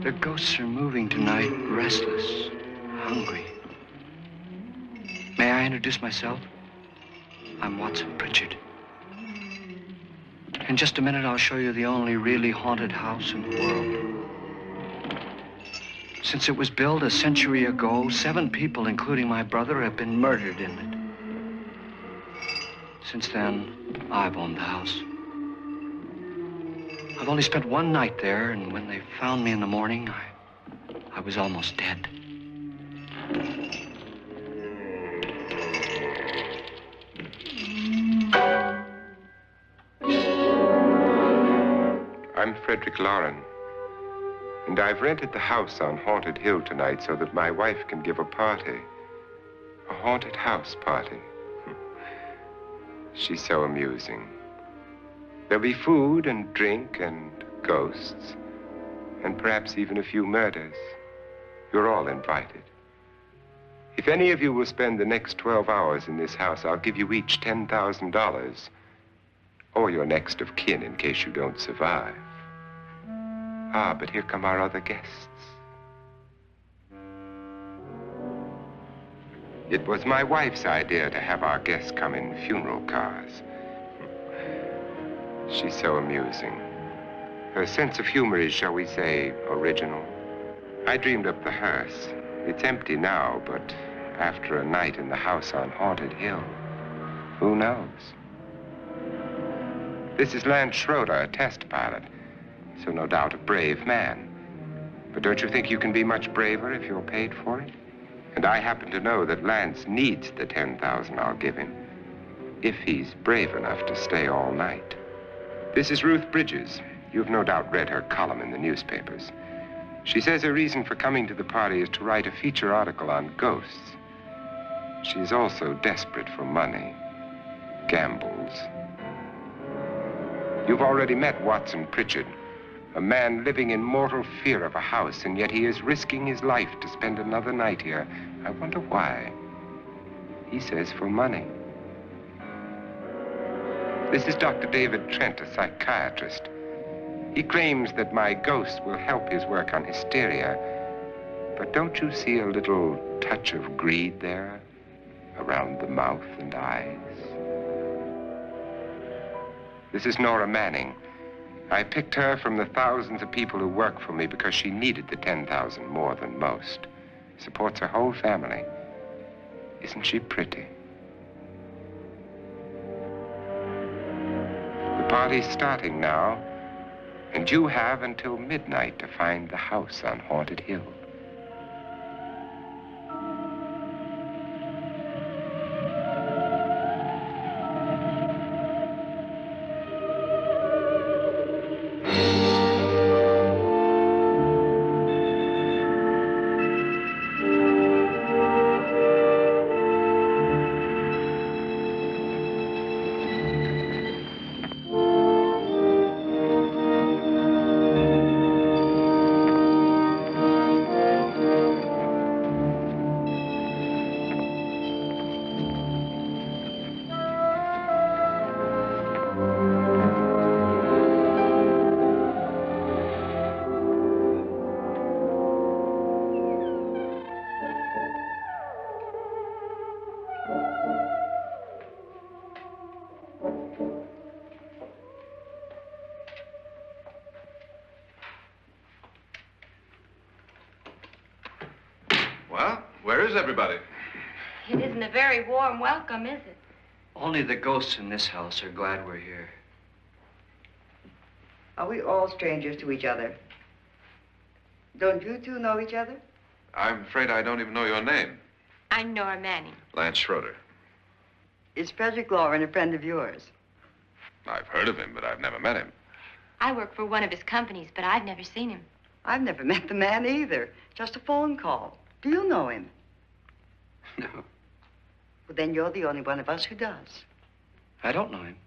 The ghosts are moving tonight, restless, hungry. May I introduce myself? I'm Watson Pritchard. In just a minute, I'll show you the only really haunted house in the world. Since it was built a century ago, 7 people, including my brother, have been murdered in it. Since then, I've owned the house. I've only spent one night there, and when they found me in the morning, I was almost dead. I'm Frederick Lauren, and I've rented the house on Haunted Hill tonight so that my wife can give a party. A haunted house party. She's so amusing. There'll be food and drink and ghosts, and perhaps even a few murders. You're all invited. If any of you will spend the next 12 hours in this house, I'll give you each $10,000, or your next of kin in case you don't survive. Ah, but here come our other guests. It was my wife's idea to have our guests come in funeral cars. She's so amusing. Her sense of humor is, shall we say, original. I dreamed up the hearse. It's empty now, but after a night in the house on Haunted Hill, who knows? This is Lance Schroeder, a test pilot, so no doubt a brave man. But don't you think you can be much braver if you're paid for it? And I happen to know that Lance needs the $10,000 I'll give him, if he's brave enough to stay all night. This is Ruth Bridges. You've no doubt read her column in the newspapers. She says her reason for coming to the party is to write a feature article on ghosts. She's also desperate for money, gambles. You've already met Watson Pritchard, a man living in mortal fear of a house, and yet he is risking his life to spend another night here. I wonder why. He says for money. This is Dr. David Trent, a psychiatrist. He claims that my ghost will help his work on hysteria. But don't you see a little touch of greed there around the mouth and eyes? This is Nora Manning. I picked her from the thousands of people who work for me because she needed the $10,000 more than most. Supports her whole family. Isn't she pretty? The party's starting now, and you have until midnight to find the house on Haunted Hill. Where is everybody? It isn't a very warm welcome, is it? Only the ghosts in this house are glad we're here. Are we all strangers to each other? Don't you two know each other? I'm afraid I don't even know your name. I'm Nora Manning. Lance Schroeder. Is Frederick Lauren a friend of yours? I've heard of him, but I've never met him. I work for one of his companies, but I've never seen him. I've never met the man either. Just a phone call. Do you know him? No. Well, then you're the only one of us who does. I don't know him.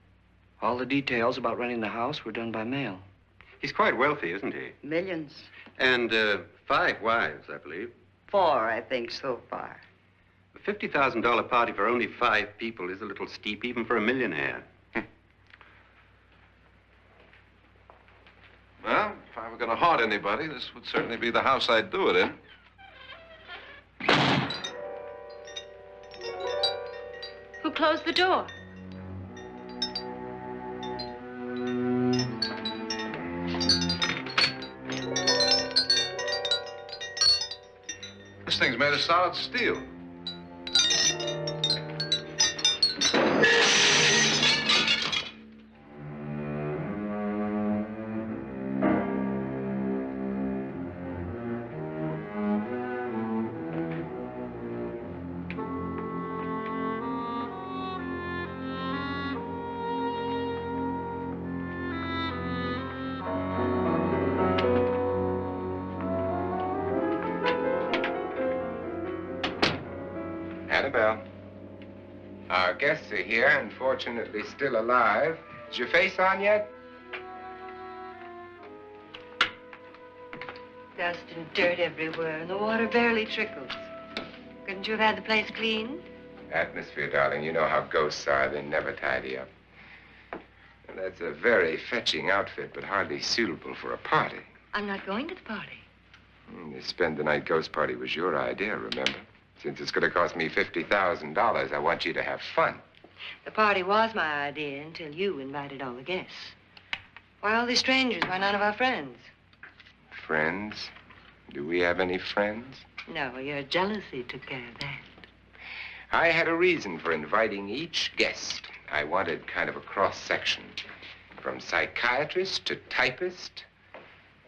All the details about renting the house were done by mail. He's quite wealthy, isn't he? Millions. And 5 wives, I believe. 4, I think, so far. A $50,000 party for only 5 people is a little steep, even for a millionaire. Well, if I were going to haunt anybody, this would certainly be the house I'd do it in. Who closed the door? This thing's made of solid steel. Annabelle, our guests are here, unfortunately still alive. Is your face on yet? Dust and dirt everywhere, and the water barely trickles. Couldn't you have had the place cleaned? Atmosphere, darling. You know how ghosts are. They never tidy up. And that's a very fetching outfit, but hardly suitable for a party. I'm not going to the party. The spend-the-night ghost party was your idea, remember? Since it's going to cost me $50,000, I want you to have fun. The party was my idea until you invited all the guests. Why all these strangers? Why none of our friends? Friends? Do we have any friends? No, your jealousy took care of that. I had a reason for inviting each guest. I wanted kind of a cross-section. From psychiatrist to typist,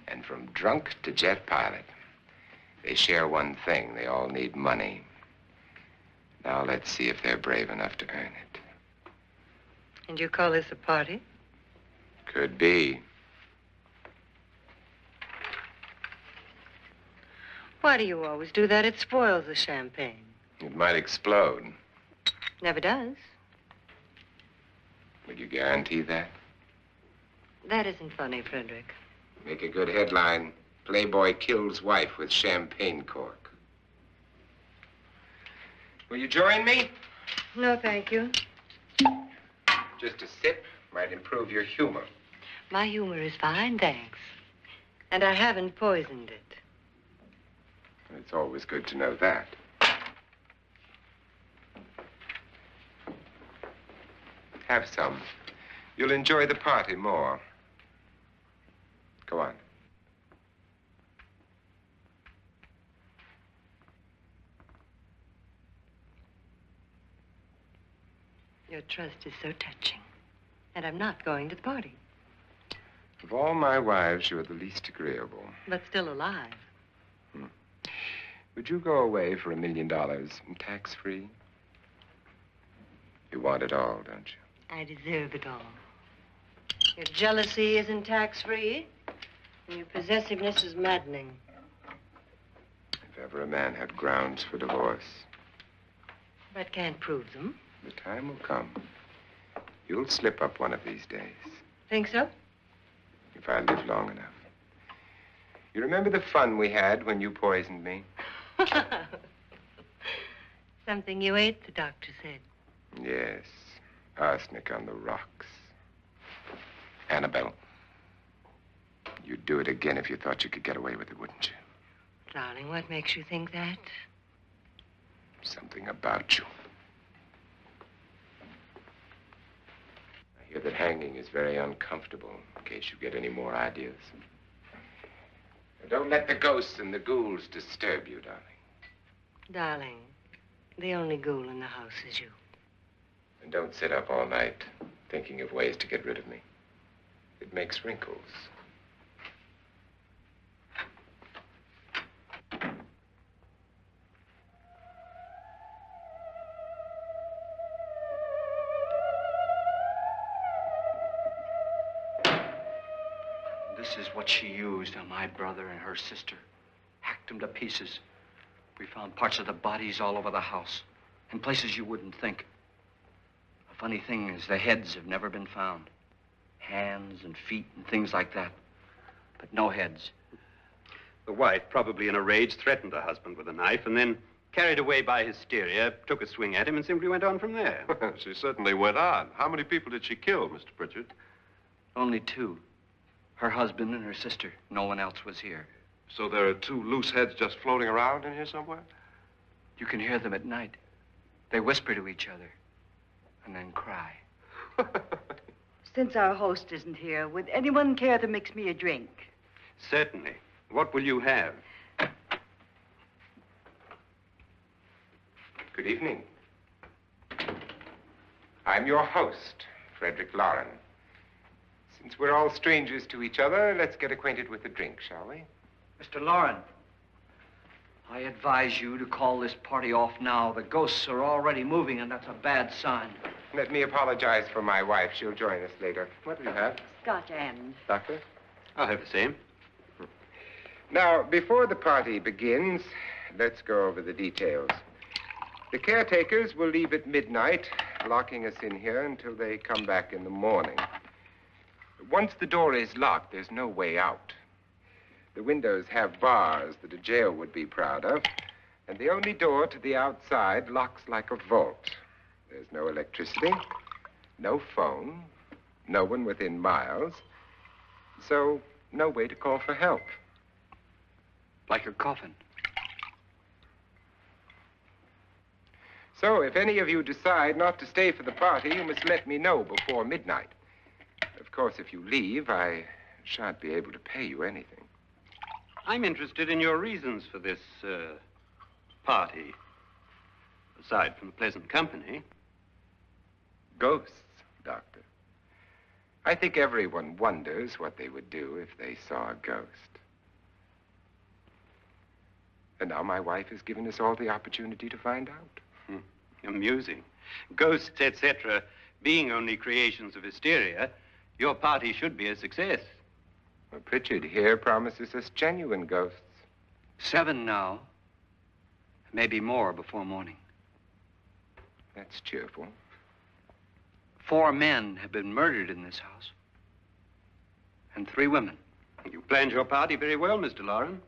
and from drunk to jet pilot. They share one thing. They all need money. Now let's see if they're brave enough to earn it. And you call this a party? Could be. Why do you always do that? It spoils the champagne. It might explode. Never does. Would you guarantee that? That isn't funny, Frederick. Make a good headline. Playboy kills wife with champagne cork. Will you join me? No, thank you. Just a sip might improve your humor. My humor is fine, thanks. And I haven't poisoned it. It's always good to know that. Have some. You'll enjoy the party more. Go on. Your trust is so touching. And I'm not going to the party. Of all my wives, you're the least agreeable. But still alive. Would you go away for $1 million tax-free? You want it all, don't you? I deserve it all. Your jealousy isn't tax-free. And your possessiveness is maddening. If ever a man had grounds for divorce. But can't prove them. The time will come. You'll slip up one of these days. Think so? If I live long enough. You remember the fun we had when you poisoned me? Something you ate, the doctor said. Yes. Arsenic on the rocks. Annabelle, you'd do it again if you thought you could get away with it, wouldn't you? Darling, what makes you think that? Something about you. I hear that hanging is very uncomfortable, in case you get any more ideas. Don't let the ghosts and the ghouls disturb you, darling. Darling, the only ghoul in the house is you. And don't sit up all night thinking of ways to get rid of me. It makes wrinkles. This is what she used on my brother and her sister. Hacked them to pieces. We found parts of the bodies all over the house, in places you wouldn't think. The funny thing is the heads have never been found. Hands and feet and things like that. But no heads. The wife, probably in a rage, threatened her husband with a knife and then, carried away by hysteria, took a swing at him and simply went on from there. She certainly went on. How many people did she kill, Mr. Pritchard? Only 2. Her husband and her sister. No one else was here. So there are two loose heads just floating around in here somewhere? You can hear them at night. They whisper to each other and then cry. Since our host isn't here, would anyone care to mix me a drink? Certainly. What will you have? Good evening. I'm your host, Frederick Lauren. Since we're all strangers to each other, let's get acquainted with a drink, shall we? Mr. Lauren, I advise you to call this party off now. The ghosts are already moving, and that's a bad sign. Let me apologize for my wife. She'll join us later. What do you have? Scotch and. Doctor? I'll have the same. Now, before the party begins, let's go over the details. The caretakers will leave at midnight, locking us in here until they come back in the morning. Once the door is locked, there's no way out. The windows have bars that a jail would be proud of, and the only door to the outside locks like a vault. There's no electricity, no phone, no one within miles, so no way to call for help. Like a coffin. So if any of you decide not to stay for the party, you must let me know before midnight. Of course, if you leave, I shan't be able to pay you anything. I'm interested in your reasons for this, party. Aside from the pleasant company. Ghosts, Doctor. I think everyone wonders what they would do if they saw a ghost. And now my wife has given us all the opportunity to find out. Amusing. Ghosts, etc., being only creations of hysteria, your party should be a success. Well, Pritchard here promises us genuine ghosts. 7 now. Maybe more before morning. That's cheerful. 4 men have been murdered in this house. And 3 women. You planned your party very well, Mr. Lauren.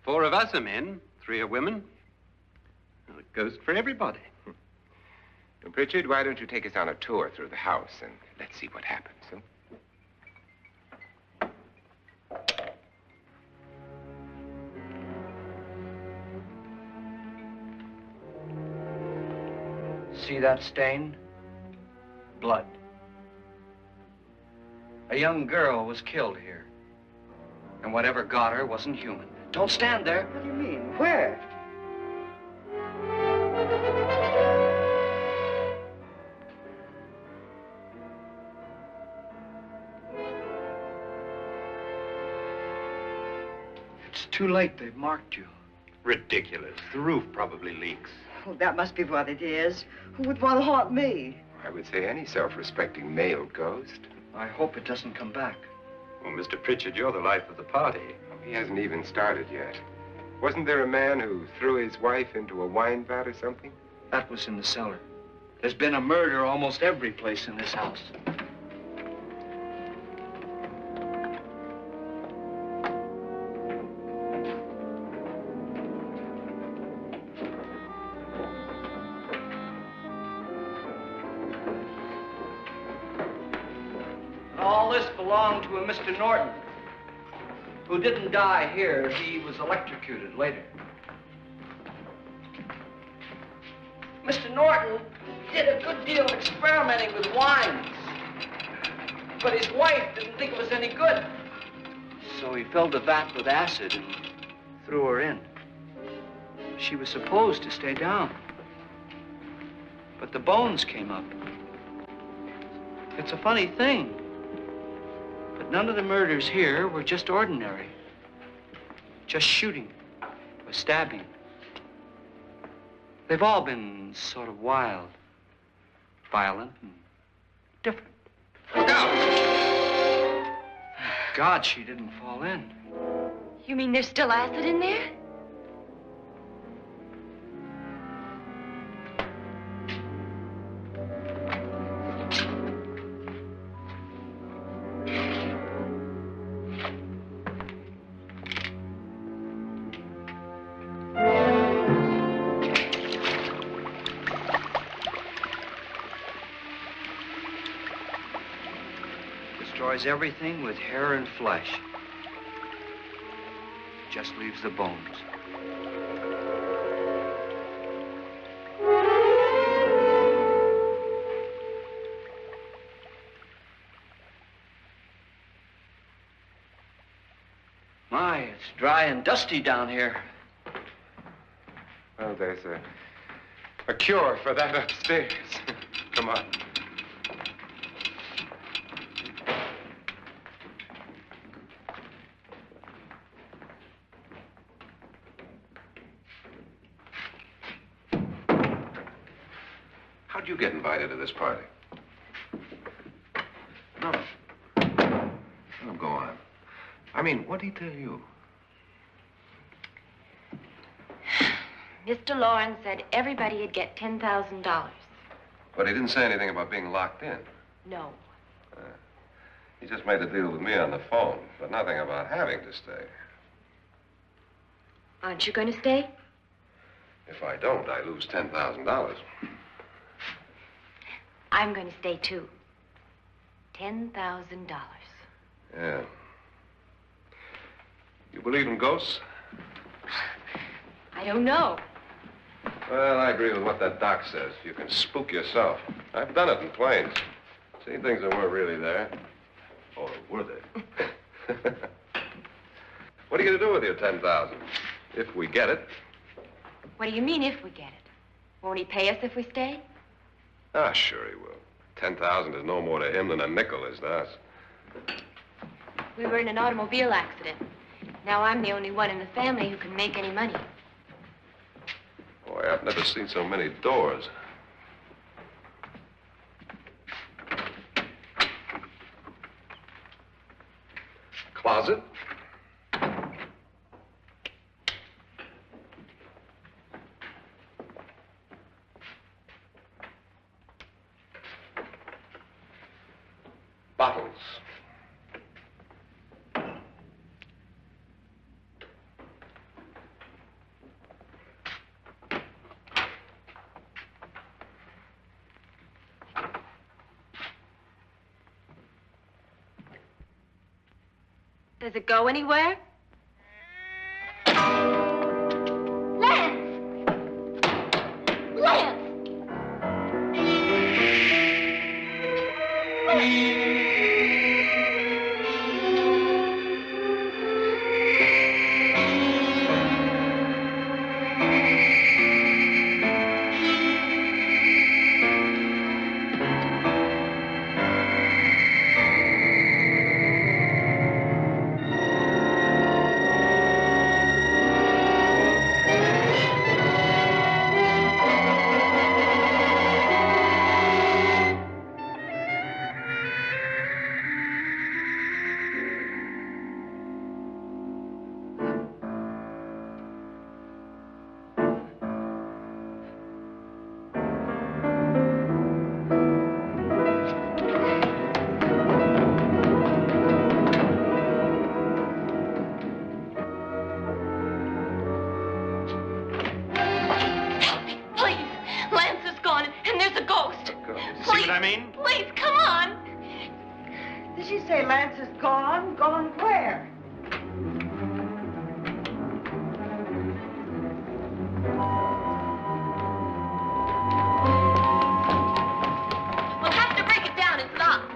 4 of us are men, 3 are women. Well, a ghost for everybody. And Pritchard, why don't you take us on a tour through the house and let's see what happens, huh? See that stain? Blood. A young girl was killed here. And whatever got her wasn't human. Don't stand there. What do you mean? Where? It's too late. They've marked you. Ridiculous. The roof probably leaks. Oh, that must be what it is. Who would want to haunt me? I would say any self-respecting male ghost. I hope it doesn't come back. Well, Mr. Pritchard, you're the life of the party. He hasn't even started yet. Wasn't there a man who threw his wife into a wine vat or something? That was in the cellar. There's been a murder almost every place in this house. All this belonged to a Mr. Norton, who didn't die here. He was electrocuted later. Mr. Norton did a good deal of experimenting with wines, but his wife didn't think it was any good. So he filled the vat with acid and threw her in. She was supposed to stay down, but the bones came up. It's a funny thing, but none of the murders here were just ordinary. Just shooting or stabbing. They've all been sort of wild, violent, and different. Look out! Thank God she didn't fall in. You mean there's still acid in there? Destroy destroys everything with hair and flesh. Just leaves the bones. My, it's dry and dusty down here. Well, there's a cure for that upstairs. Come on. How'd you get invited to this party? No. Oh, go on. I mean, what'd he tell you? Mr. Lawrence said everybody'd get $10,000. But he didn't say anything about being locked in. No. He just made a deal with me on the phone, but nothing about having to stay. Aren't you going to stay? If I don't, I lose $10,000. I'm going to stay, too. $10,000. Yeah. You believe in ghosts? I don't know. Well, I agree with what that doc says. You can spook yourself. I've done it in planes. Seen things that weren't really there. Or were they? What are you going to do with your $10,000? If we get it. What do you mean, if we get it? Won't he pay us if we stay? Ah, sure he will. 10,000 is no more to him than a nickel is to us. We were in an automobile accident. Now I'm the only one in the family who can make any money. Boy, I've never seen so many doors. Closet? Bottles. Does it go anywhere? Lance! Lance! Please, come on. Did she say Lance is gone? Gone where? We'll have to break it down. It's locked.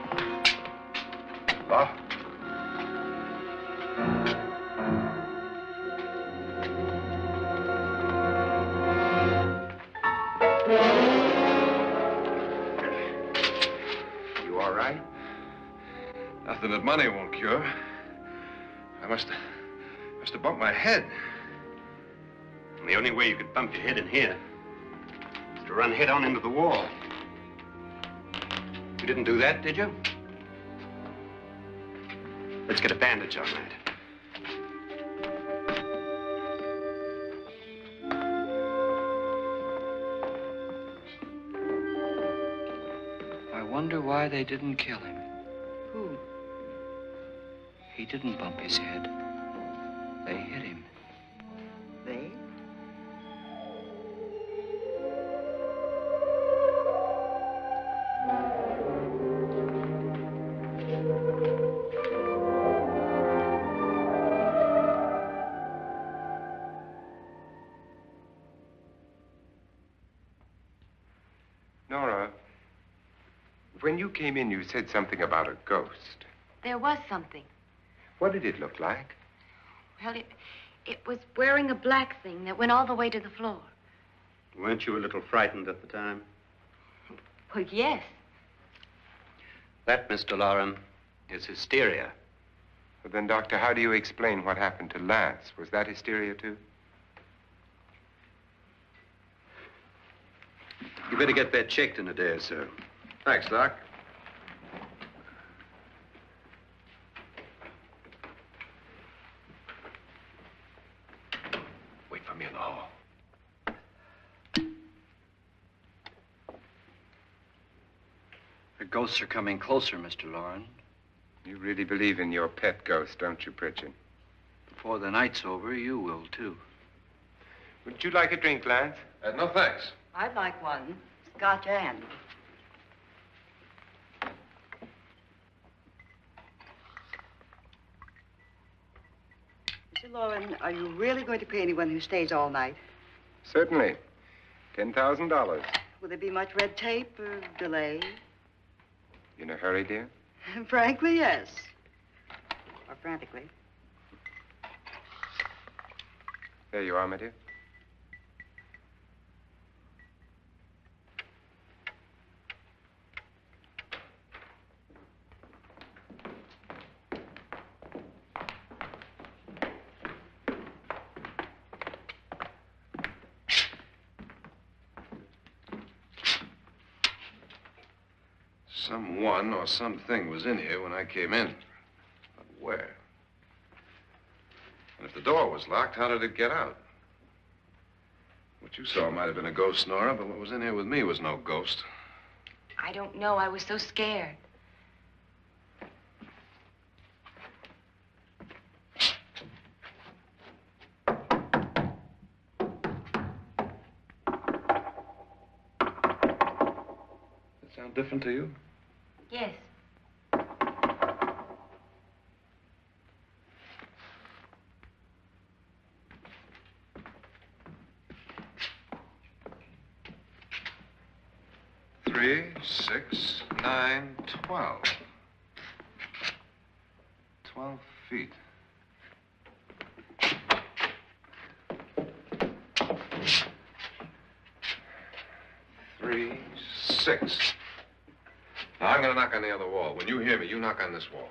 Locked? You all right? Nothing that money won't cure. I must have bumped my head. And the only way you could bump your head in here is to run head on into the wall. You didn't do that, did you? Let's get a bandage on that. I wonder why they didn't kill him. Who? He didn't bump his head. They hit him. They? When you came in, you said something about a ghost. There was something. What did it look like? Well, it was wearing a black thing that went all the way to the floor. Weren't you a little frightened at the time? Well, yes. That, Mr. Loren, is hysteria. Well, then, Doctor, how do you explain what happened to Lance? Was that hysteria, too? You better get that checked in a day or so. Thanks, Doc. Wait for me in the hall. The ghosts are coming closer, Mr. Loren. You really believe in your pet ghost, don't you, Pritchard? Before the night's over, you will, too. Would you like a drink, Lance? No, thanks. I'd like one. Scotch and. Mr. Loren, are you really going to pay anyone who stays all night? Certainly. $10,000. Will there be much red tape or delay? In a hurry, dear? Frankly, yes. Or frantically. There you are, my dear. Someone or something was in here when I came in. But where? And if the door was locked, how did it get out? What you saw might have been a ghost, Nora, but what was in here with me was no ghost. I don't know. I was so scared. Does it sound different to you? Yes. Three, 6, 9, 12. 12 feet. Three, 6. Now, I'm going to knock on the other wall. When you hear me, you knock on this wall.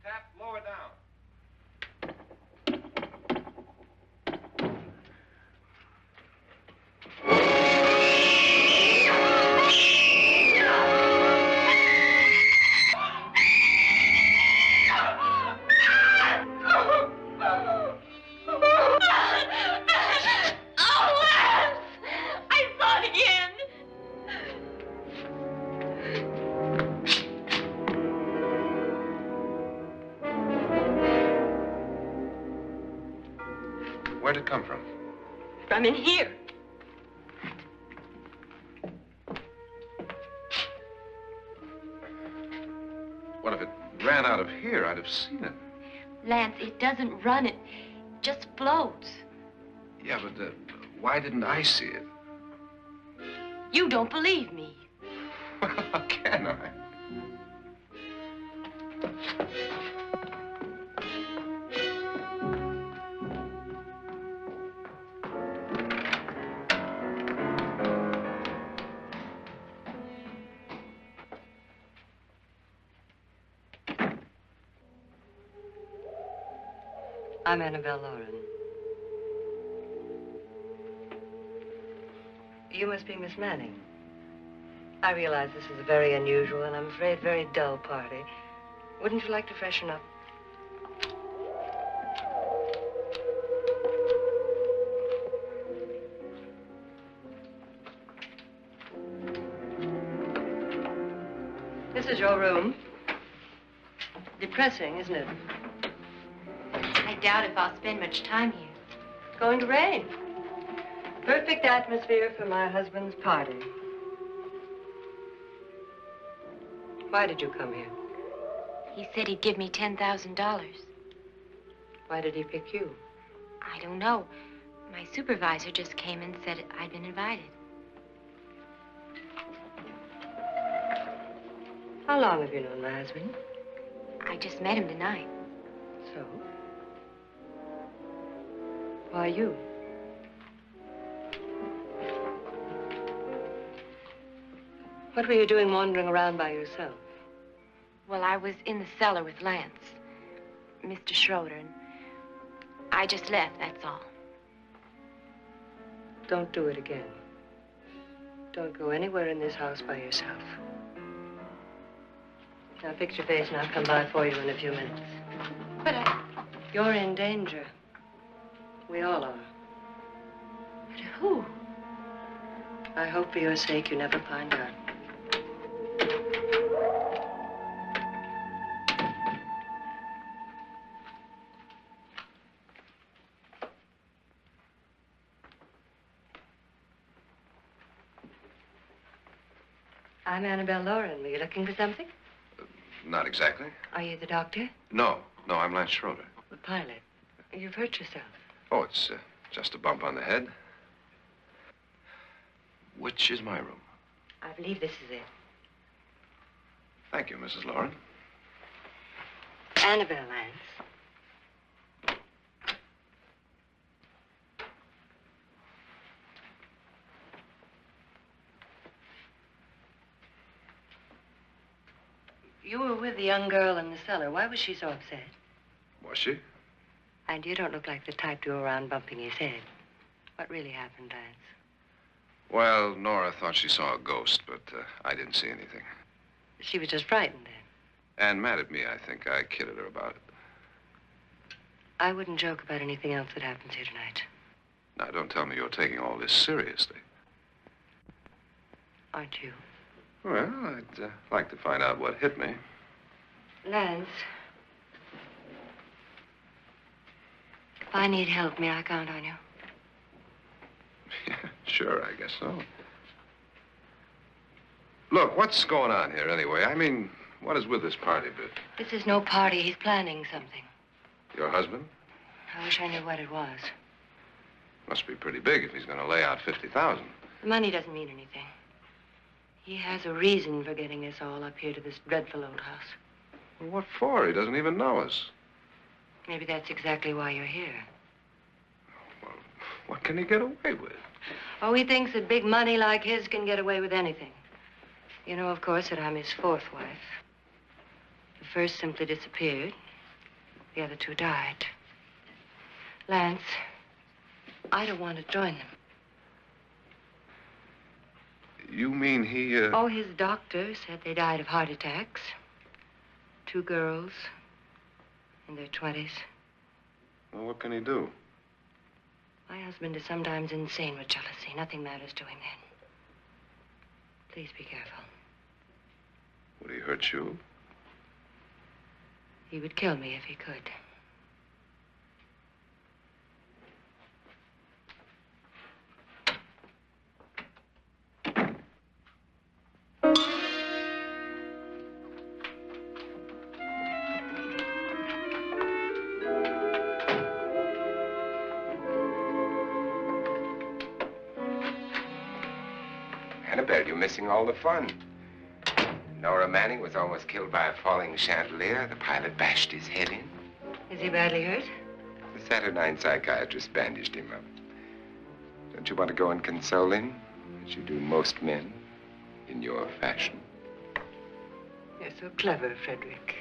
Tap lower down. Where'd it come from? From in here. What if it ran out of here? I'd have seen it. Lance, it doesn't run. It just floats. Yeah, but why didn't I see it? You don't believe me. How can I? I'm Annabelle Loren. You must be Miss Manning. I realize this is a very unusual and I'm afraid very dull party. Wouldn't you like to freshen up? This is your room. Depressing, isn't it? I doubt if I'll spend much time here. It's going to rain. Perfect atmosphere for my husband's party. Why did you come here? He said he'd give me $10,000. Why did he pick you? I don't know. My supervisor just came and said I'd been invited. How long have you known my husband? I just met him tonight. So? Why you? What were you doing wandering around by yourself? Well, I was in the cellar with Lance, Mr. Schroeder, and I just left, that's all. Don't do it again. Don't go anywhere in this house by yourself. Now fix your face and I'll come by for you in a few minutes. But You're in danger. We all are. But who? I hope for your sake you never find out. I'm Annabelle Lauren. Were you looking for something? Not exactly. Are you the doctor? No, I'm Lance Schroeder. The pilot. You've hurt yourself. Oh, it's just a bump on the head. Which is my room? I believe this is it. Thank you, Mrs. Lauren. Annabelle Lance. You were with the young girl in the cellar. Why was she so upset? Was she? And you don't look like the type to go around bumping his head. What really happened, Lance? Well, Nora thought she saw a ghost, but I didn't see anything. She was just frightened then. And mad at me, I think. I kidded her about it. I wouldn't joke about anything else that happens here tonight. Now, don't tell me you're taking all this seriously. Aren't you? Well, I'd like to find out what hit me. Lance. If I need help, may I count on you? Yeah, sure, I guess so. Look, what's going on here anyway? I mean, what is with this party bit? This is no party. He's planning something. Your husband? I wish I knew what it was. Must be pretty big if he's going to lay out 50,000. The money doesn't mean anything. He has a reason for getting us all up here to this dreadful old house. Well, what for? He doesn't even know us. Maybe that's exactly why you're here. Well, what can he get away with? Oh, he thinks that big money like his can get away with anything. You know, of course, that I'm his fourth wife. The first simply disappeared. The other two died. Lance, I don't want to join them. You mean he, Oh, his doctor said they died of heart attacks. 2 girls in their 20s. Well, what can he do? My husband is sometimes insane with jealousy. Nothing matters to him then. Please be careful. Would he hurt you? He would kill me if he could. Annabelle, you're missing all the fun. Nora Manning was almost killed by a falling chandelier. The pilot bashed his head in. Is he badly hurt? The Saturnine psychiatrist bandaged him up. Don't you want to go and console him, as you do most men, in your fashion? You're so clever, Frederick.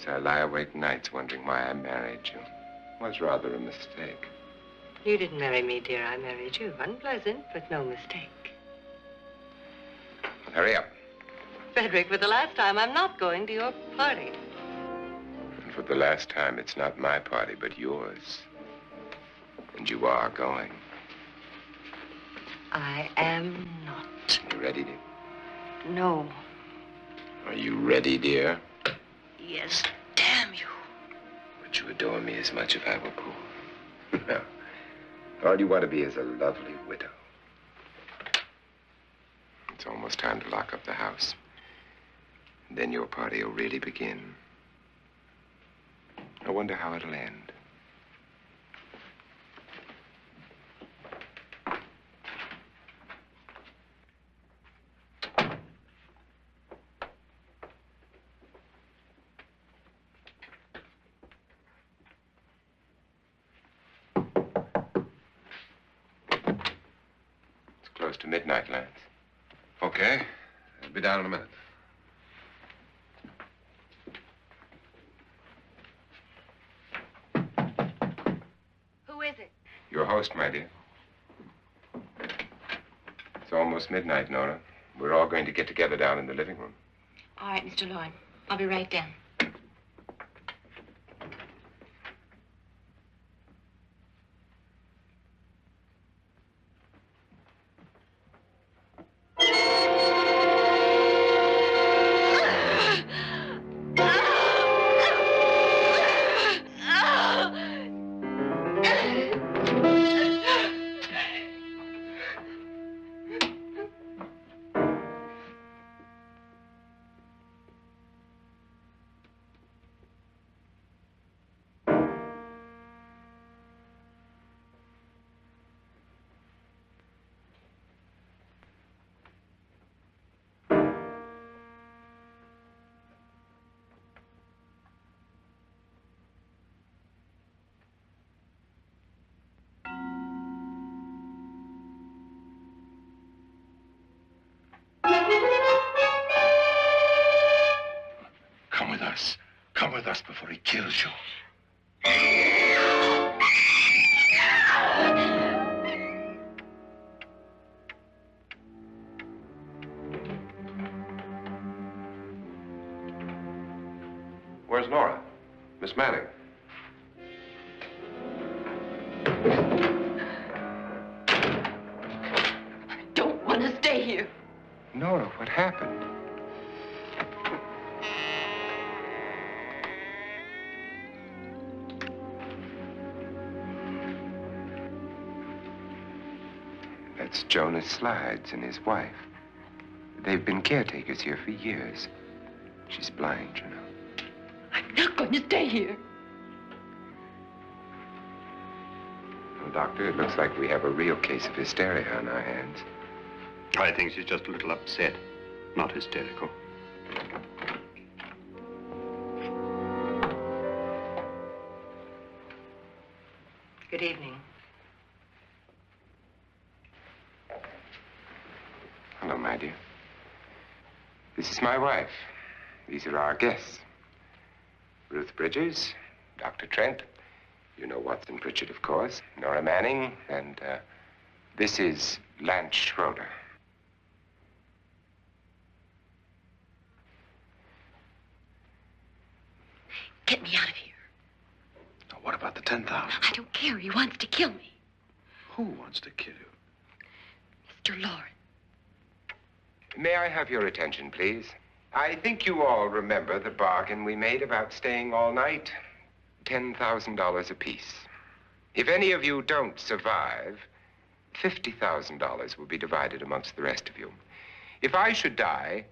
So I lie awake nights wondering why I married you. It was rather a mistake. You didn't marry me, dear. I married you. Unpleasant, but no mistake. Hurry up. Frederick, for the last time, I'm not going to your party. And for the last time, it's not my party, but yours. And you are going. I am not. You ready, dear? No. Are you ready, dear? Yes, damn you. Would you adore me as much if I were poor? No. All you want to be is a lovely widow. It's almost time to lock up the house. And then your party will really begin. I wonder how it'll end. close to midnight, Lance. Okay. I'll be down in a minute. Who is it? Your host, my dear. It's almost midnight, Nora. We're all going to get together down in the living room. All right, Mr. Lloyd. I'll be right down. Come with us before he kills you. Where's Nora? Miss Manning. I don't want to stay here. Nora, what happened? That's Jonas Slides and his wife. They've been caretakers here for years. She's blind, you know. I'm not going to stay here. Well, Doctor, it looks like we have a real case of hysteria on our hands. I think she's just a little upset, not hysterical. Good evening. Hello, my dear. This is my wife. These are our guests. Ruth Bridges, Dr. Trent. You know Watson Pritchard, of course. Nora Manning, and this is Lance Schroeder. Get me out of here. Now, what about the 10,000? I don't care. He wants to kill me. Who wants to kill you? Mr. Lawrence. May I have your attention, please? I think you all remember the bargain we made about staying all night. $10,000 apiece. If any of you don't survive, $50,000 will be divided amongst the rest of you. If I should die,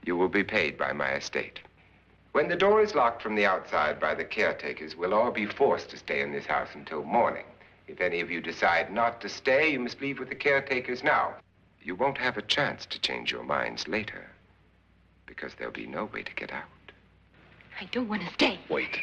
you will be paid by my estate. When the door is locked from the outside by the caretakers, we'll all be forced to stay in this house until morning. If any of you decide not to stay, you must leave with the caretakers now. You won't have a chance to change your minds later, because there'll be no way to get out. I don't want to stay. Wait.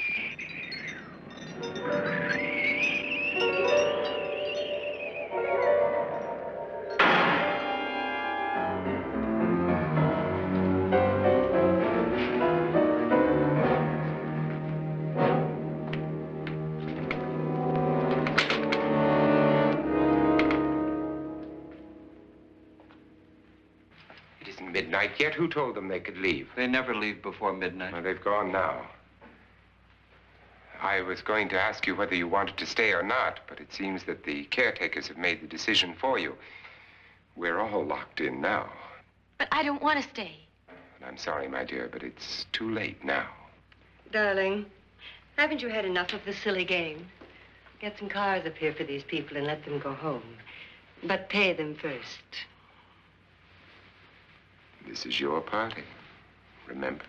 Midnight yet? Who told them they could leave? They never leave before midnight. Well, they've gone now. I was going to ask you whether you wanted to stay or not, but it seems that the caretakers have made the decision for you. We're all locked in now. But I don't want to stay. And I'm sorry, my dear, but it's too late now. Darling, haven't you had enough of the silly game? Get some cars up here for these people and let them go home. But pay them first. This is your party, remember?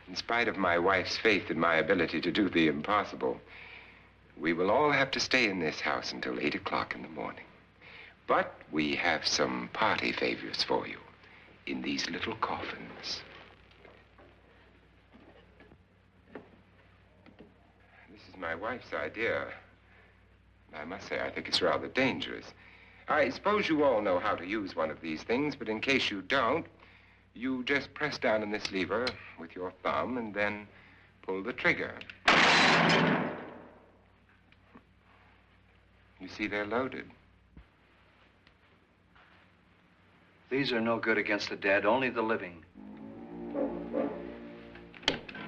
In spite of my wife's faith in my ability to do the impossible, we will all have to stay in this house until 8 o'clock in the morning. But we have some party favors for you in these little coffins. This is my wife's idea. I must say, I think it's rather dangerous. I suppose you all know how to use one of these things, but in case you don't, you just press down on this lever with your thumb and then pull the trigger. You see, they're loaded. These are no good against the dead, only the living.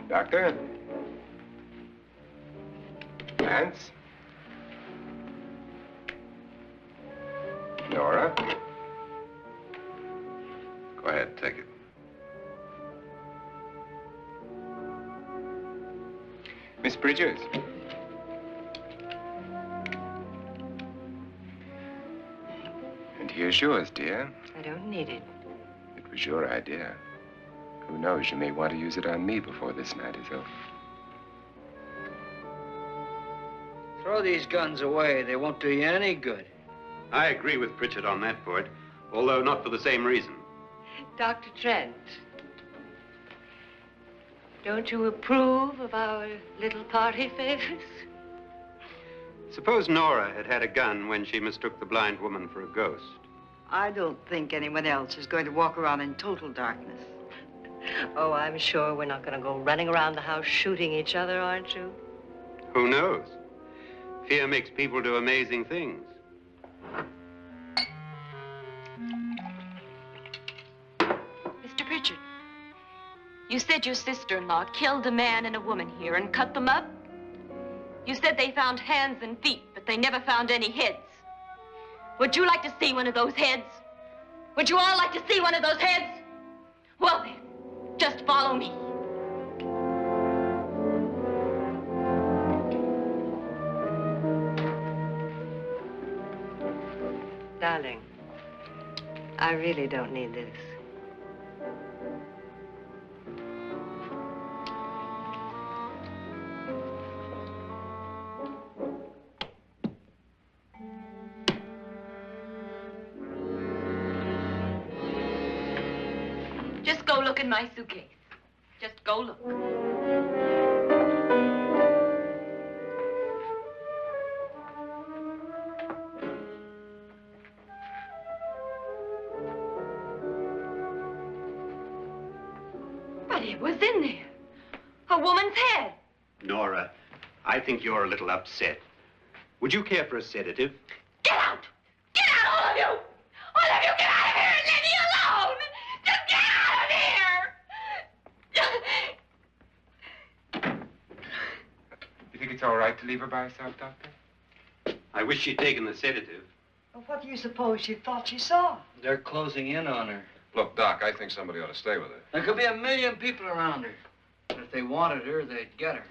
Doctor? Lance? Nora? Go ahead, take it. Miss Bridges? And here's yours, dear. I don't need it. It was your idea. Who knows, you may want to use it on me before this night is over. Throw these guns away. They won't do you any good. I agree with Pritchard on that point, although not for the same reason. Dr. Trent, don't you approve of our little party favors? Suppose Nora had had a gun when she mistook the blind woman for a ghost. I don't think anyone else is going to walk around in total darkness. Oh, I'm sure we're not going to go running around the house shooting each other, aren't you? Who knows? Fear makes people do amazing things. Mr. Pritchard, you said your sister-in-law killed a man and a woman here and cut them up? You said they found hands and feet, but they never found any heads. Would you like to see one of those heads? Would you all like to see one of those heads? Well then, just follow me. Darling, I really don't need this. Just go look in my suitcase. Just go look. But it was in there. A woman's head. Nora, I think you're a little upset. Would you care for a sedative? Get out! Get out, all of you! All of you, get out of here and leave me alone! Just get out of here! You think it's all right to leave her by herself, Doctor? I wish she'd taken the sedative. Well, what do you suppose she thought she saw? They're closing in on her. Look, Doc, I think somebody ought to stay with her. There could be 1 million people around her. And if they wanted her, they'd get her.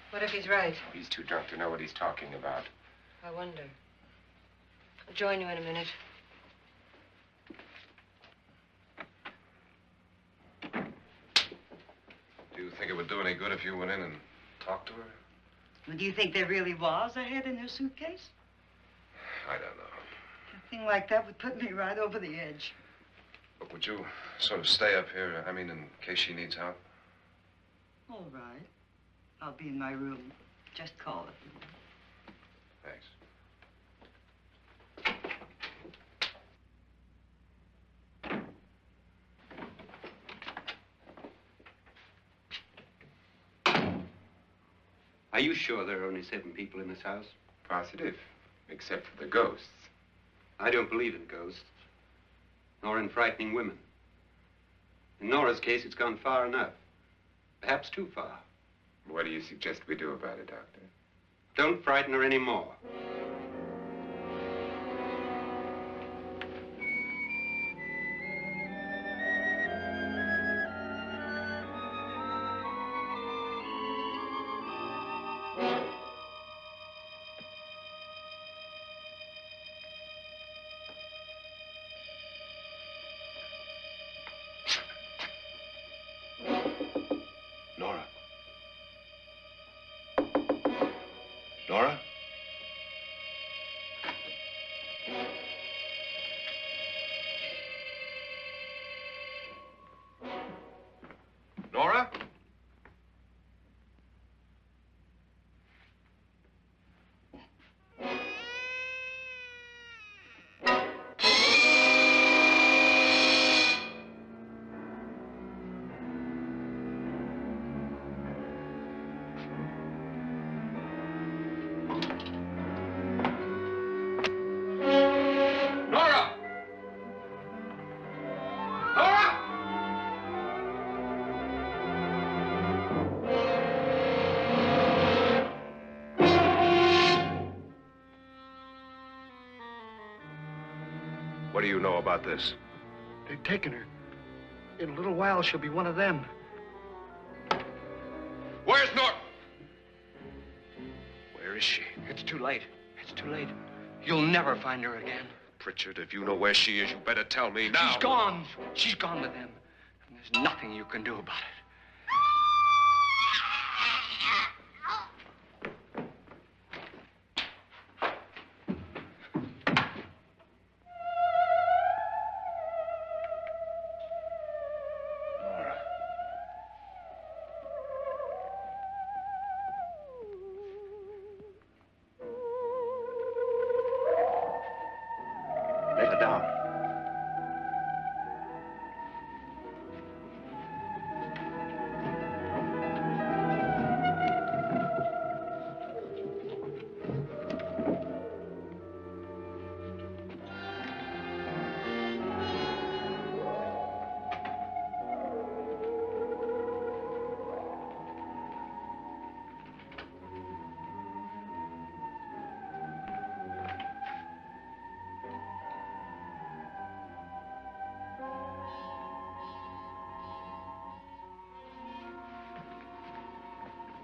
What if he's right? He's too drunk to know what he's talking about. I wonder. I'll join you in a minute. Do you think it would do any good if you went in and talked to her? Well, do you think there really was a head in her suitcase? I don't know. A thing like that would put me right over the edge. Look, would you sort of stay up here, I mean, in case she needs help? All right. I'll be in my room. Just call it. Thanks. Are you sure there are only 7 people in this house? Positive, except for the ghosts. I don't believe in ghosts, nor in frightening women. In Nora's case, it's gone far enough. Perhaps too far. What do you suggest we do about it, Doctor? Don't frighten her anymore. Nora? Nora? Nora? What do you know about this? They've taken her. In a little while, she'll be one of them. Where's Norton? Where is she? It's too late. It's too late. You'll never find her again. Pritchard, if you know where she is, you better tell me now. She's gone. She's gone with them. And there's nothing you can do about it. Let her down.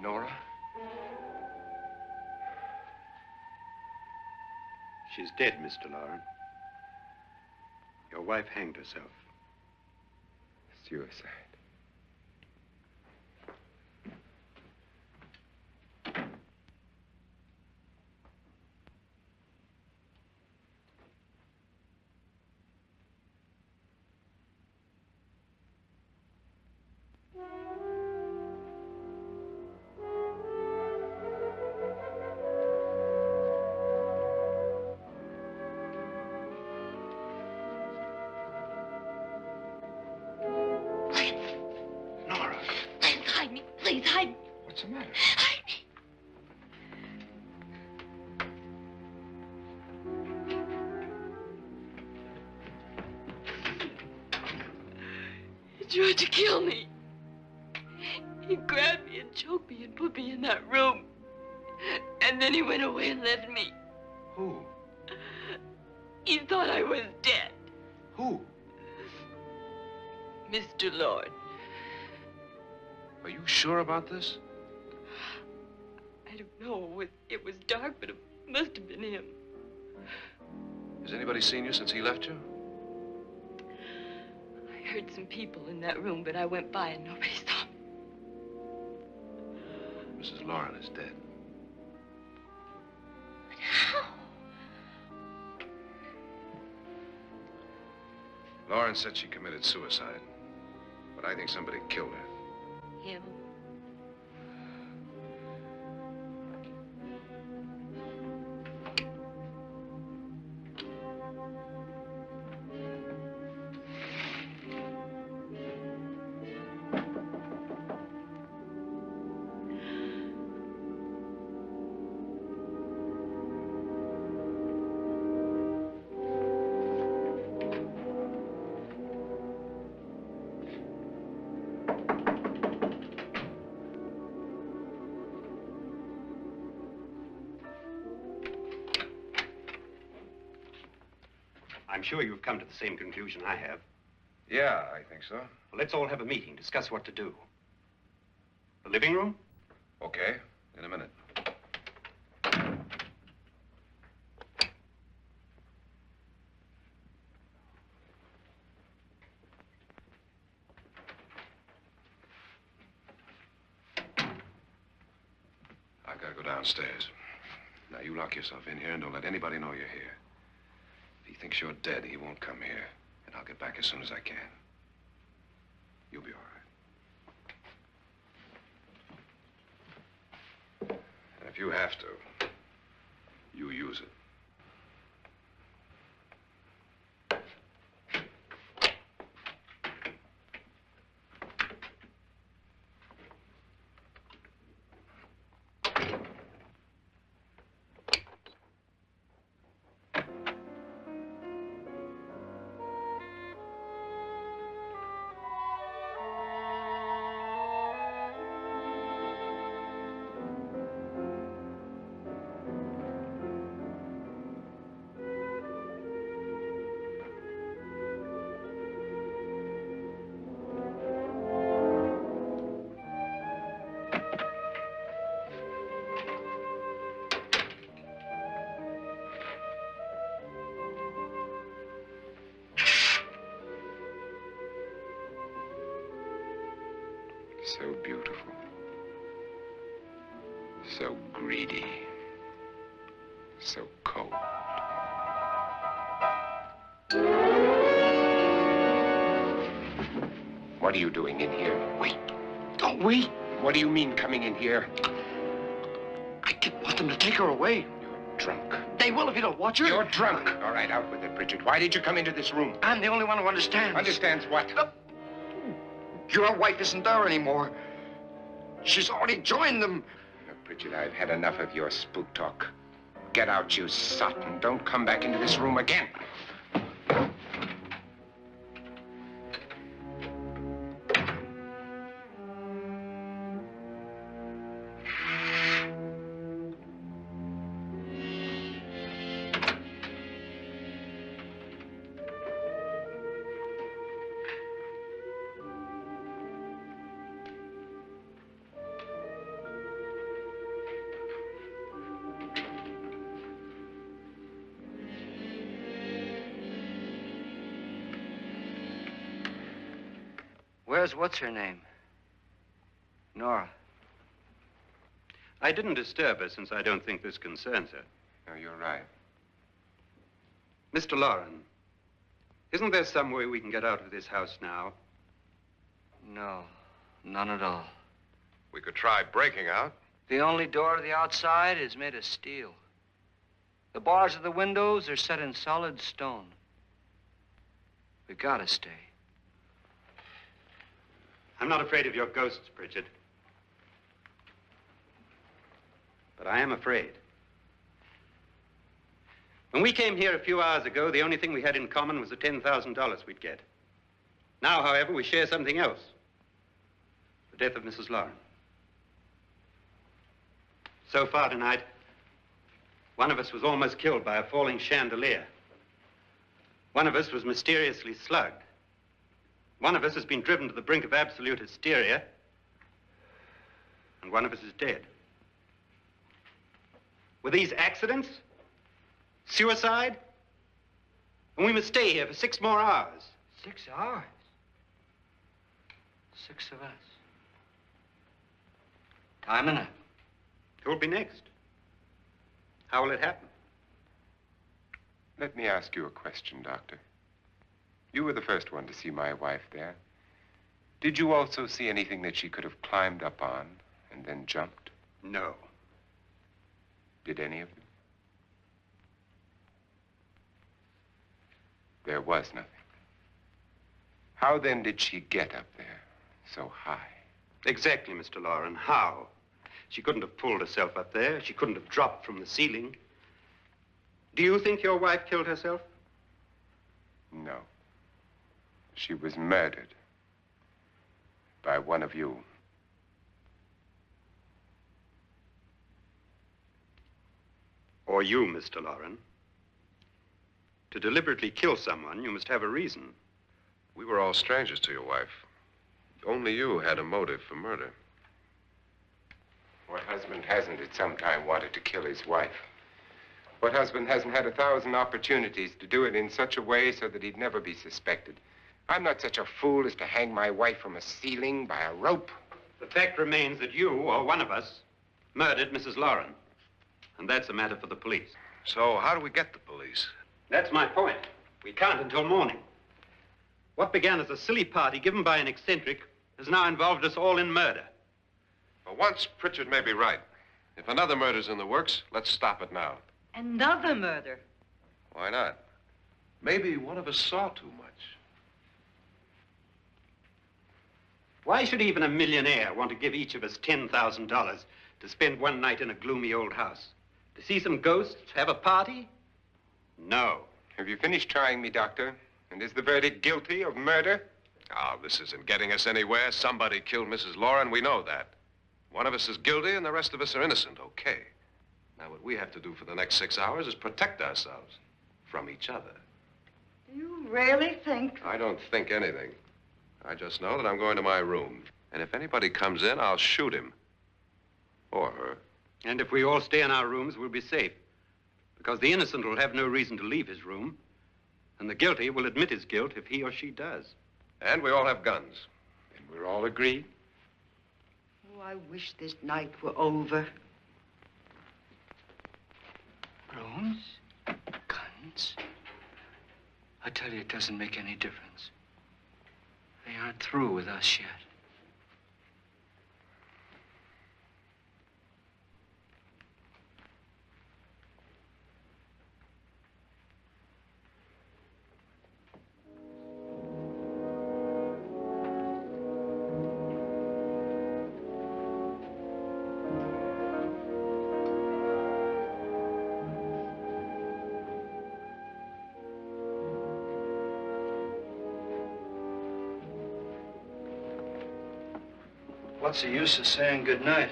Nora? She's dead, Mr. Loren. Your wife hanged herself. Suicide. Hide me, please, hide me. What's the matter? Hide me. He tried to kill me. He grabbed me and choked me and put me in that room. And then he went away and left me. Who? He thought I was dead. Who? Mr. Lord. Are you sure about this? I don't know. It was dark, but it must have been him. Has anybody seen you since he left you? I heard some people in that room, but I went by and nobody saw me. Mrs. Loren is dead. But how? Loren said she committed suicide, but I think somebody killed her. Him? I'm sure you've come to the same conclusion I have. Yeah, I think so. Well, let's all have a meeting, discuss what to do. The living room? Okay, in a minute. I've got to go downstairs. Now, you lock yourself in here and don't let anybody know you're here. If he thinks you're dead, he won't come here. And I'll get back as soon as I can. You'll be all right. And if you have to, you use it. So beautiful. So greedy. So cold. What are you doing in here? Wait. Don't wait. What do you mean coming in here? I didn't want them to take her away. You're drunk. They will if you don't watch her. You're drunk. All right, out with it, Pritchard. Why did you come into this room? I'm the only one who understands. Understands what? Your wife isn't there anymore. She's already joined them. Look, Pritchard, I've had enough of your spook talk. Get out, you sot, and don't come back into this room again. Where's what's-her-name? Nora. I didn't disturb her since I don't think this concerns her. No, you're right. Mr. Loren, isn't there some way we can get out of this house now? No, none at all. We could try breaking out. The only door to the outside is made of steel. The bars of the windows are set in solid stone. We gotta stay. I'm not afraid of your ghosts, Pritchard. But I am afraid. When we came here a few hours ago, the only thing we had in common was the $10,000 we'd get. Now, however, we share something else. The death of Mrs. Loren. So far tonight, one of us was almost killed by a falling chandelier. One of us was mysteriously slugged. One of us has been driven to the brink of absolute hysteria, and one of us is dead. Were these accidents? Suicide? And we must stay here for 6 more hours. 6 hours? 6 of us. Time enough. Who'll be next? How will it happen? Let me ask you a question, Doctor. You were the first one to see my wife there. Did you also see anything that she could have climbed up on and then jumped? No. Did any of you? There was nothing. How then did she get up there so high? Exactly, Mr. Loren. How? She couldn't have pulled herself up there. She couldn't have dropped from the ceiling. Do you think your wife killed herself? No. She was murdered by one of you. Or you, Mr. Loren. To deliberately kill someone, you must have a reason. We were all strangers to your wife. Only you had a motive for murder. What husband hasn't at some time wanted to kill his wife? What husband hasn't had 1,000 opportunities to do it in such a way so that he'd never be suspected? I'm not such a fool as to hang my wife from a ceiling by a rope. The fact remains that you, or one of us, murdered Mrs. Loren. And that's a matter for the police. So how do we get the police? That's my point. We can't until morning. What began as a silly party given by an eccentric has now involved us all in murder. For once, Pritchard may be right. If another murder's in the works, let's stop it now. Another murder? Why not? Maybe one of us saw too much. Why should even a millionaire want to give each of us $10,000 to spend one night in a gloomy old house? To see some ghosts, have a party? No. Have you finished trying me, Doctor? And is the verdict guilty of murder? Oh, this isn't getting us anywhere. Somebody killed Mrs. Loren, we know that. One of us is guilty and the rest of us are innocent, okay. Now, what we have to do for the next 6 hours is protect ourselves from each other. Do you really think? I don't think anything. I just know that I'm going to my room. And if anybody comes in, I'll shoot him. Or her. And if we all stay in our rooms, we'll be safe. Because the innocent will have no reason to leave his room. And the guilty will admit his guilt if he or she does. And we all have guns. Then we're all agreed. Oh, I wish this night were over. Rooms? Guns? I tell you, it doesn't make any difference. They aren't through with us yet. What's the use of saying goodnight?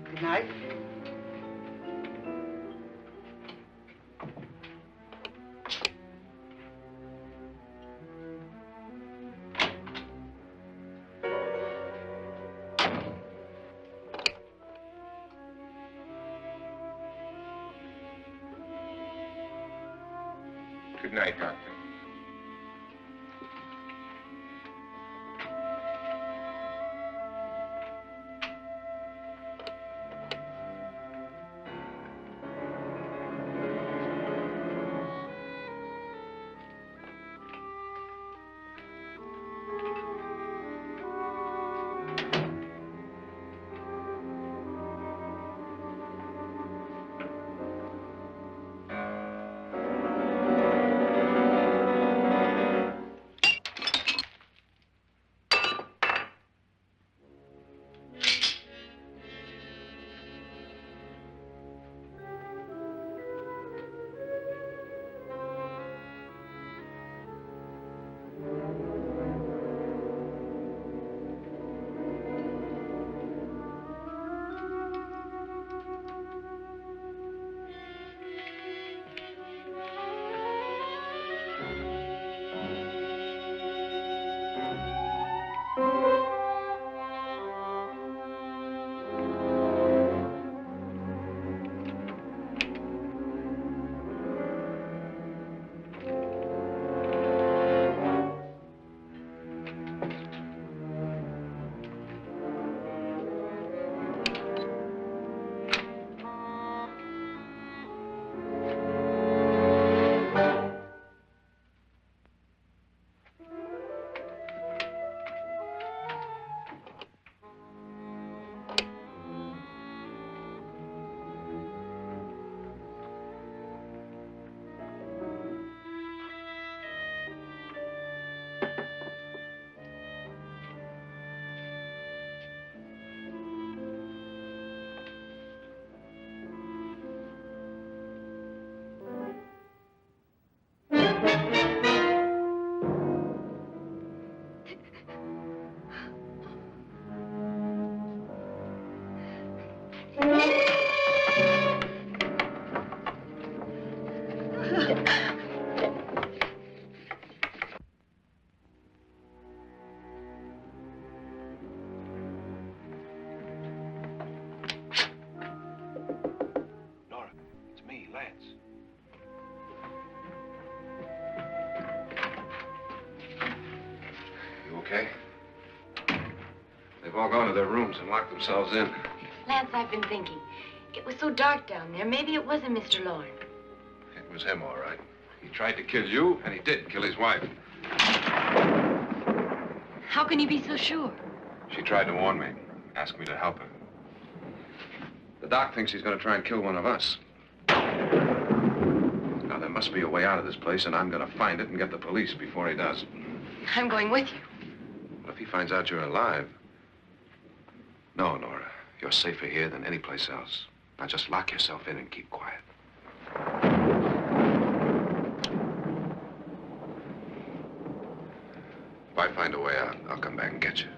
Good night. Good night, Doctor. Okay? They've all gone to their rooms and locked themselves in. Lance, I've been thinking. It was so dark down there. Maybe it wasn't Mr. Lorne. It was him, all right. He tried to kill you, and he did kill his wife. How can you be so sure? She tried to warn me, asked me to help her. The doc thinks he's going to try and kill one of us. Now, there must be a way out of this place, and I'm going to find it and get the police before he does. I'm going with you. What if he finds out you're alive? No, Nora. You're safer here than any place else. Now, just lock yourself in and keep quiet. If I find a way out, I'll come back and get you.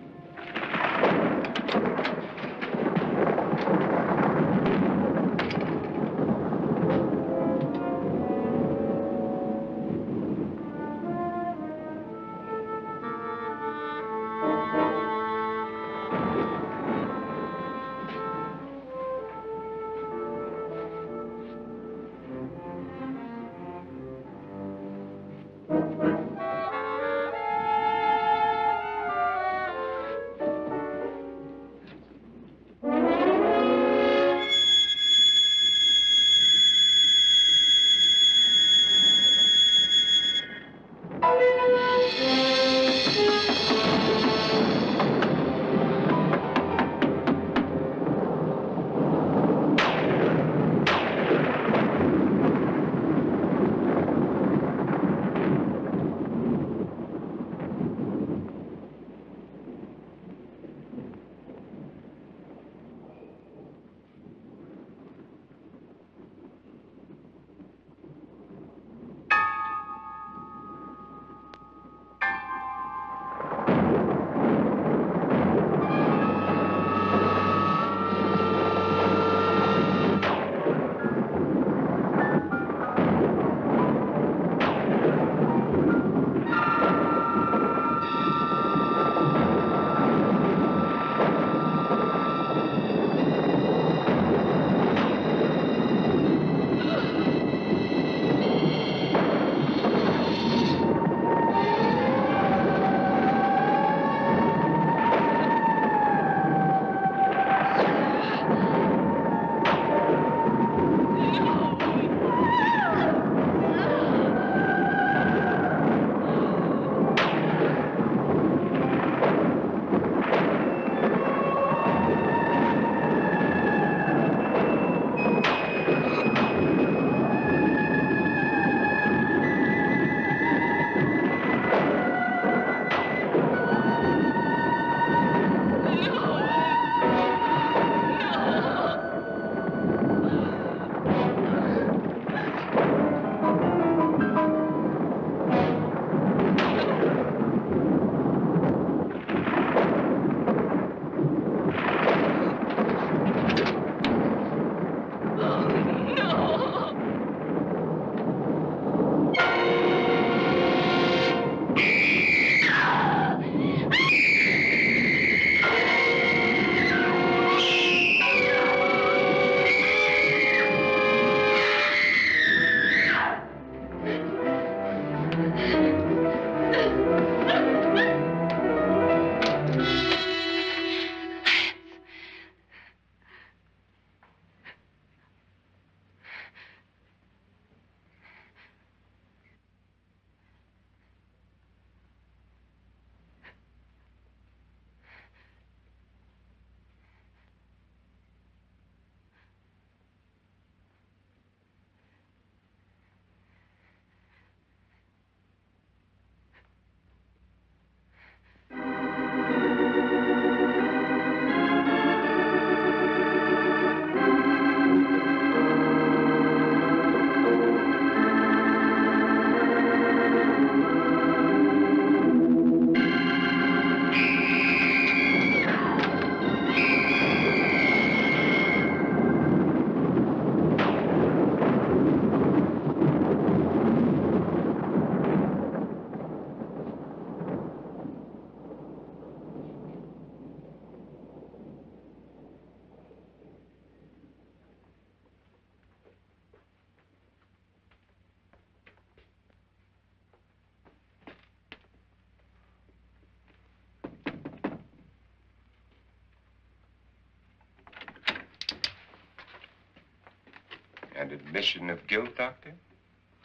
An admission of guilt, Doctor?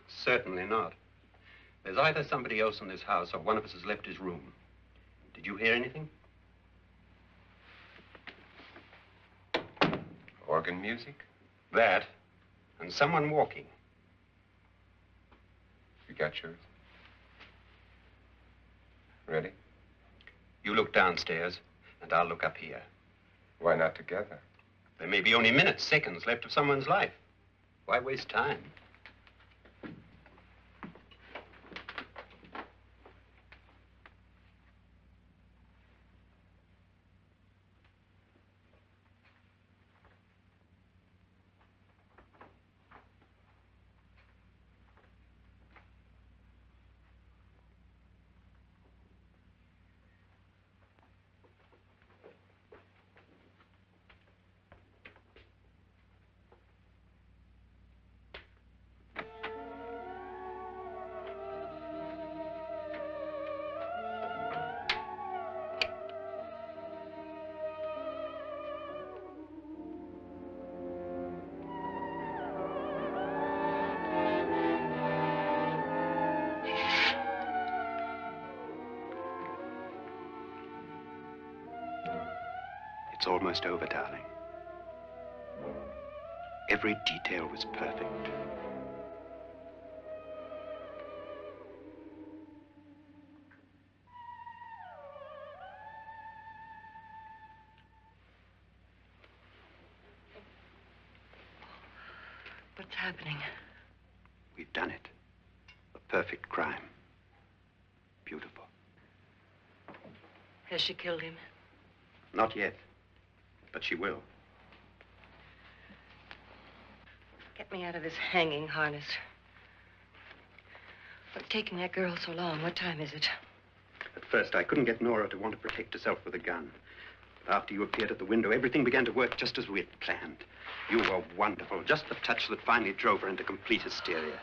Certainly not. There's either somebody else in this house or one of us has left his room. Did you hear anything? Organ music? That, and someone walking. You got yours? Ready? You look downstairs, and I'll look up here. Why not together? There may be only minutes, seconds left of someone's life. Why waste time? It's almost over, darling. Every detail was perfect. What's happening? We've done it. A perfect crime. Beautiful. Has she killed him? Not yet, but she will. Get me out of this hanging harness. What's taking that girl so long? What time is it? At first, I couldn't get Nora to want to protect herself with a gun. But after you appeared at the window, everything began to work just as we had planned. You were wonderful. Just the touch that finally drove her into complete hysteria.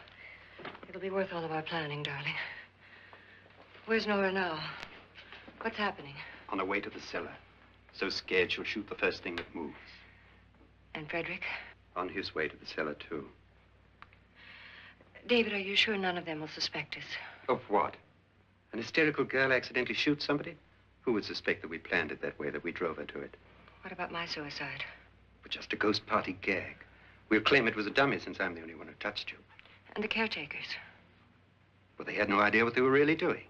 It'll be worth all of our planning, darling. Where's Nora now? What's happening? On her way to the cellar. So scared she'll shoot the first thing that moves. And Frederick? On his way to the cellar, too. David, are you sure none of them will suspect us? Of what? An hysterical girl accidentally shoots somebody? Who would suspect that we planned it that way, that we drove her to it? What about my suicide? But just a ghost party gag. We'll claim it was a dummy since I'm the only one who touched you. And the caretakers? Well, they had no idea what they were really doing.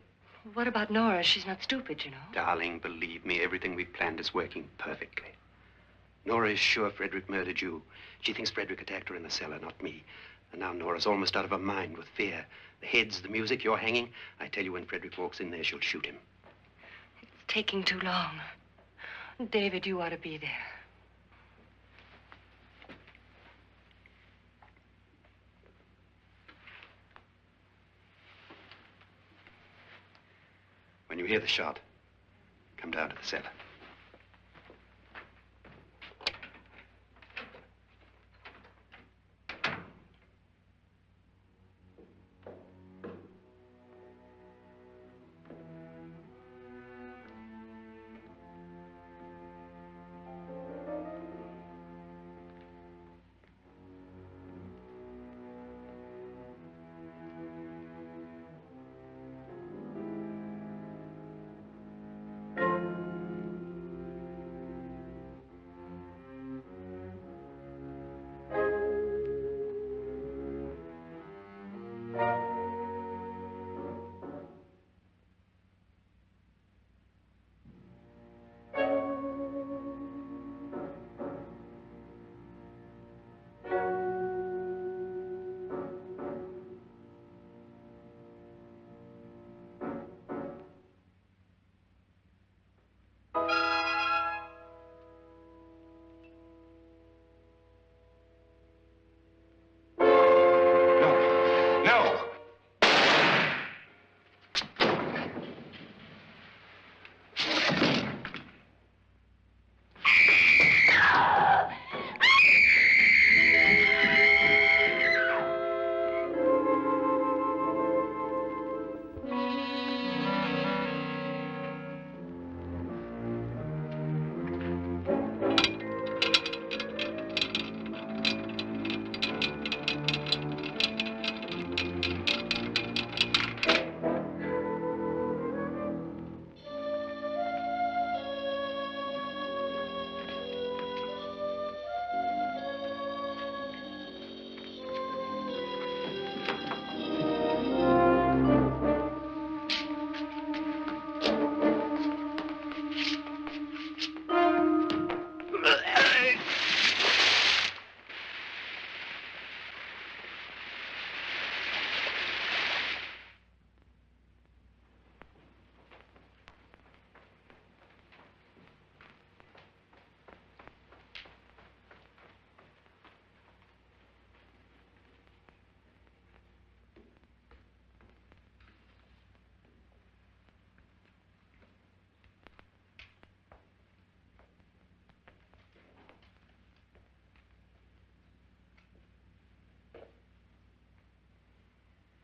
What about Nora? She's not stupid, you know. Darling, believe me, everything we planned is working perfectly. Nora is sure Frederick murdered you. She thinks Frederick attacked her in the cellar, not me. And now Nora's almost out of her mind with fear. The heads, the music, you're hanging. I tell you, when Frederick walks in there, she'll shoot him. It's taking too long. David, you ought to be there. When you hear the shot, come down to the cellar.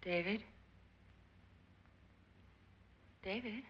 David? David?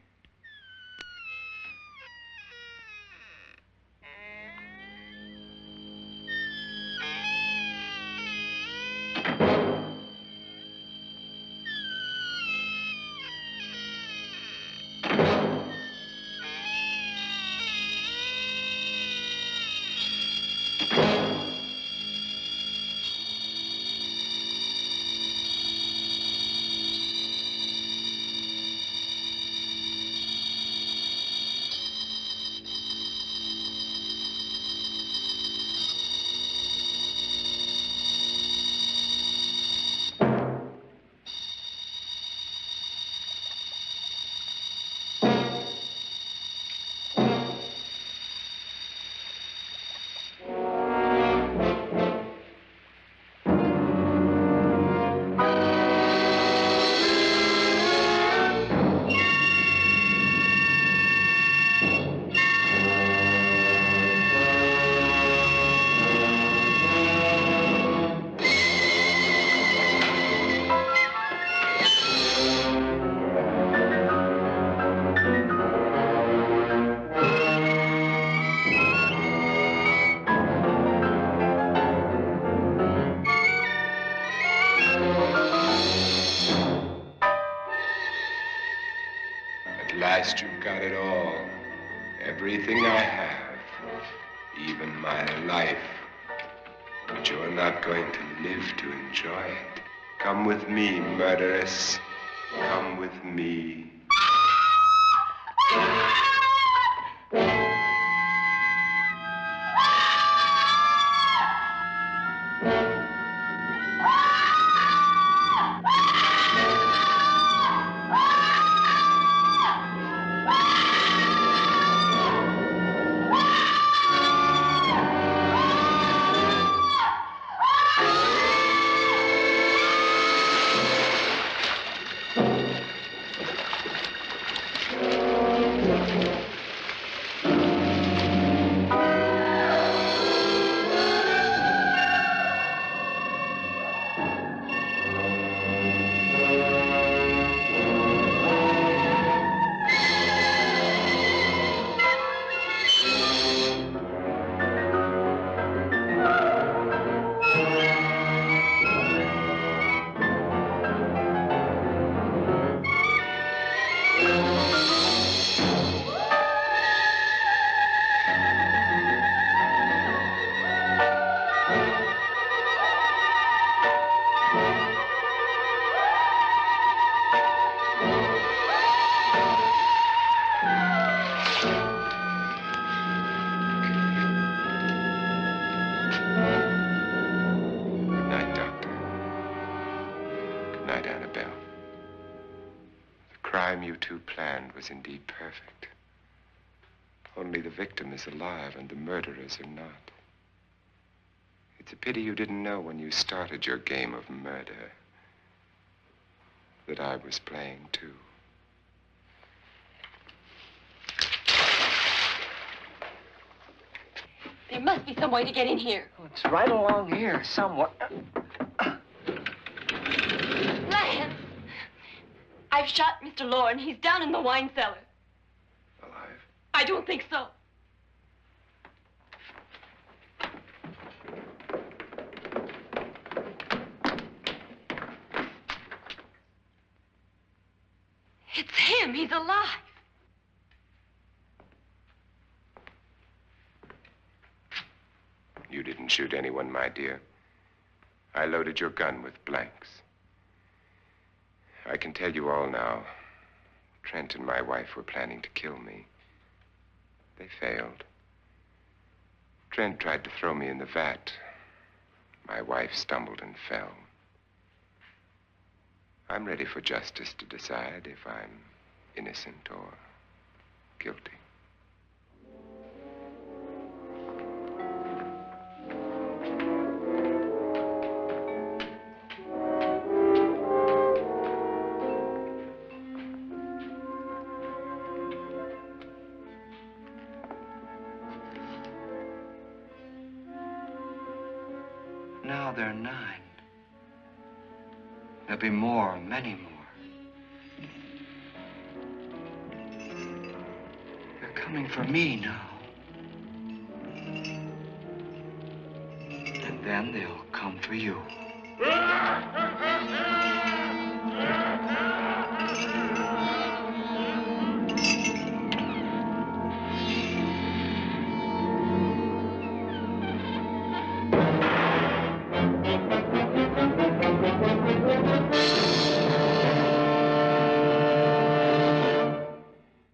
Last you've got it all. Everything I have. Even my life. But you're not going to live to enjoy it. Come with me, murderess. Come with me. Was indeed perfect. Only the victim is alive and the murderers are not. It's a pity you didn't know when you started your game of murder that I was playing too. There must be some way to get in here. Oh, it's right along here, somewhere. Lance! I've shot Mr. Loren. He's down in the wine cellar. Alive? I don't think so. It's him. He's alive. You didn't shoot anyone, my dear. I loaded your gun with blanks. I can tell you all now. Trent and my wife were planning to kill me. They failed. Trent tried to throw me in the vat. My wife stumbled and fell. I'm ready for justice to decide if I'm innocent or guilty. Now they're 9. There'll be more, many more. They're coming for me now. And then they'll come for you.